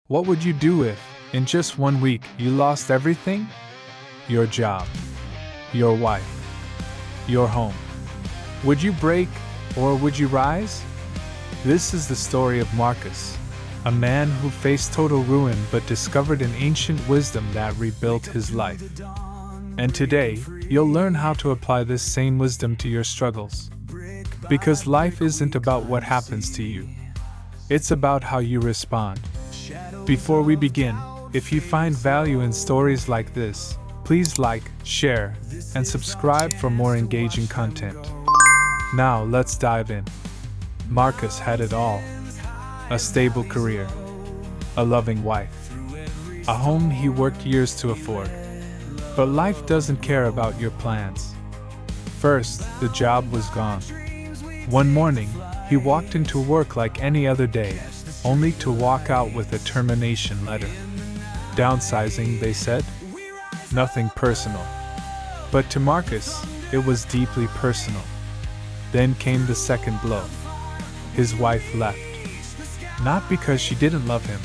What would you do if, in just 1 week, you lost everything? Your job, your wife, your home. Would you break, or would you rise? This is the story of Marcus, a man who faced total ruin but discovered an ancient wisdom that rebuilt his life. And today, you'll learn how to apply this same wisdom to your struggles. Because life isn't about what happens to you. It's about how you respond. Before we begin, if you find value in stories like this, please like, share, and subscribe for more engaging content. Now let's dive in. Marcus had it all. A stable career, a loving wife, a home he worked years to afford. But life doesn't care about your plans. First, the job was gone. One morning, he walked into work like any other day, only to walk out with a termination letter. Downsizing, they said? Nothing personal. But to Marcus, it was deeply personal. Then came the second blow. His wife left. Not because she didn't love him,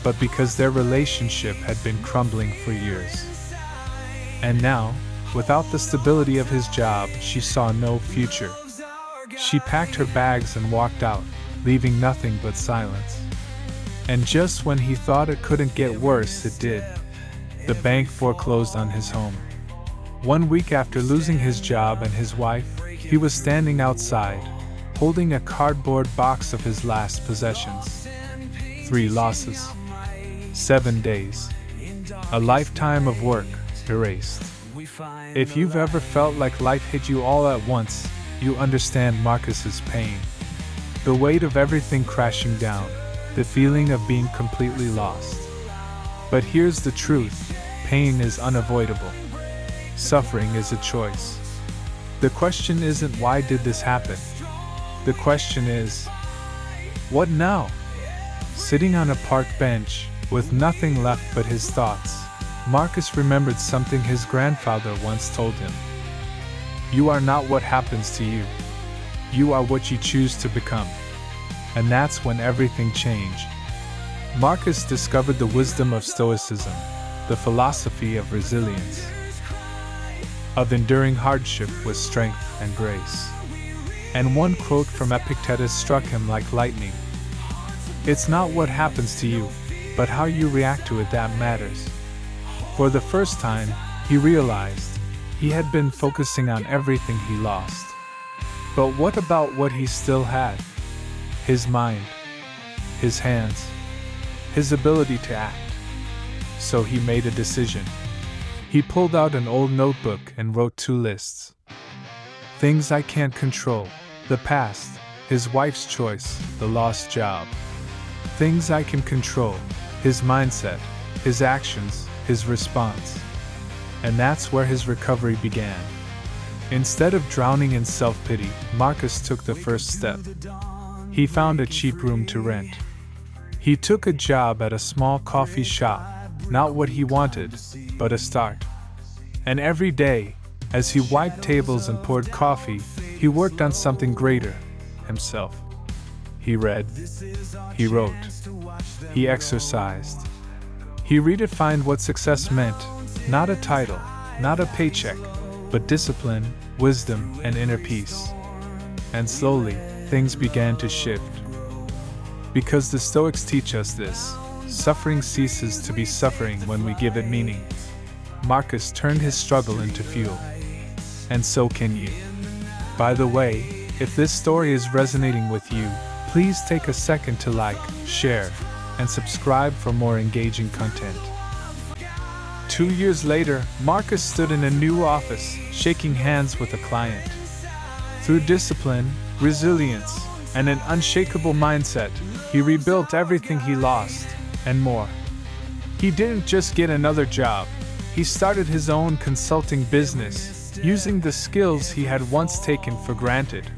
but because their relationship had been crumbling for years. And now, without the stability of his job, she saw no future. She packed her bags and walked out, leaving nothing but silence. And just when he thought it couldn't get worse, it did. The bank foreclosed on his home. 1 week after losing his job and his wife, he was standing outside, holding a cardboard box of his last possessions. 3 losses. 7 days. A lifetime of work erased. If you've ever felt like life hit you all at once, you understand Marcus's pain. The weight of everything crashing down, the feeling of being completely lost. But here's the truth, pain is unavoidable. Suffering is a choice. The question isn't why did this happen? The question is, what now? Sitting on a park bench, with nothing left but his thoughts, Marcus remembered something his grandfather once told him. You are not what happens to you. You are what you choose to become. And that's when everything changed. Marcus discovered the wisdom of Stoicism, the philosophy of resilience, of enduring hardship with strength and grace. And one quote from Epictetus struck him like lightning. It's not what happens to you, but how you react to it that matters. For the first time, he realized he had been focusing on everything he lost. But what about what he still had? His mind, his hands, his ability to act. So he made a decision. He pulled out an old notebook and wrote 2 lists. Things I can't control, the past, his wife's choice, the lost job. Things I can control, his mindset, his actions, his response. And that's where his recovery began. Instead of drowning in self-pity, Marcus took the first step. He found a cheap room to rent. He took a job at a small coffee shop, not what he wanted, but a start. And every day, as he wiped tables and poured coffee, he worked on something greater, himself. He read, he wrote, he exercised. He redefined what success meant, not a title, not a paycheck, but discipline, wisdom, and inner peace. And slowly, things began to shift. Because the Stoics teach us this, suffering ceases to be suffering when we give it meaning. Marcus turned his struggle into fuel. And so can you. By the way, if this story is resonating with you, please take a second to like, share, and subscribe for more engaging content. 2 years later, Marcus stood in a new office, shaking hands with a client. Through discipline, resilience, and an unshakable mindset, he rebuilt everything he lost, and more. He didn't just get another job, he started his own consulting business, using the skills he had once taken for granted.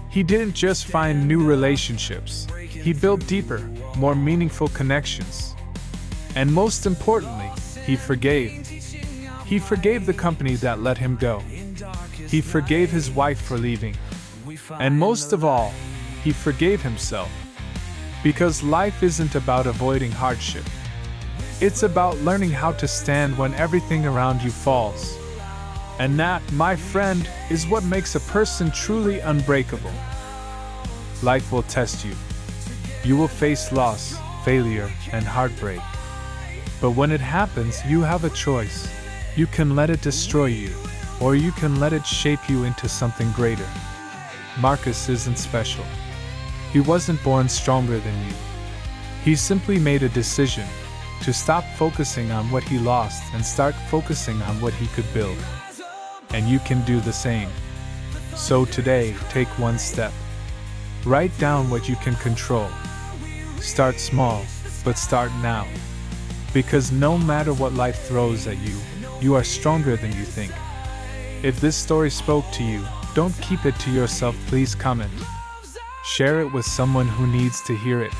He didn't just find new relationships, he built deeper, more meaningful connections. And most importantly, he forgave. He forgave the company that let him go. He forgave his wife for leaving. And most of all, he forgave himself. Because life isn't about avoiding hardship. It's about learning how to stand when everything around you falls. And that, my friend, is what makes a person truly unbreakable. Life will test you. You will face loss, failure, and heartbreak. But when it happens, you have a choice. You can let it destroy you, or you can let it shape you into something greater. Marcus isn't special. He wasn't born stronger than you. He simply made a decision to stop focusing on what he lost and start focusing on what he could build. And you can do the same. So today, take one step. Write down what you can control. Start small, but start now. Because no matter what life throws at you, you are stronger than you think. If this story spoke to you, don't keep it to yourself, please comment. Share it with someone who needs to hear it.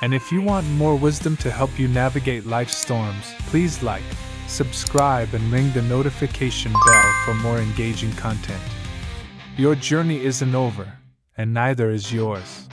And if you want more wisdom to help you navigate life's storms, please like, subscribe, and ring the notification bell for more engaging content. Your journey isn't over, and neither is yours.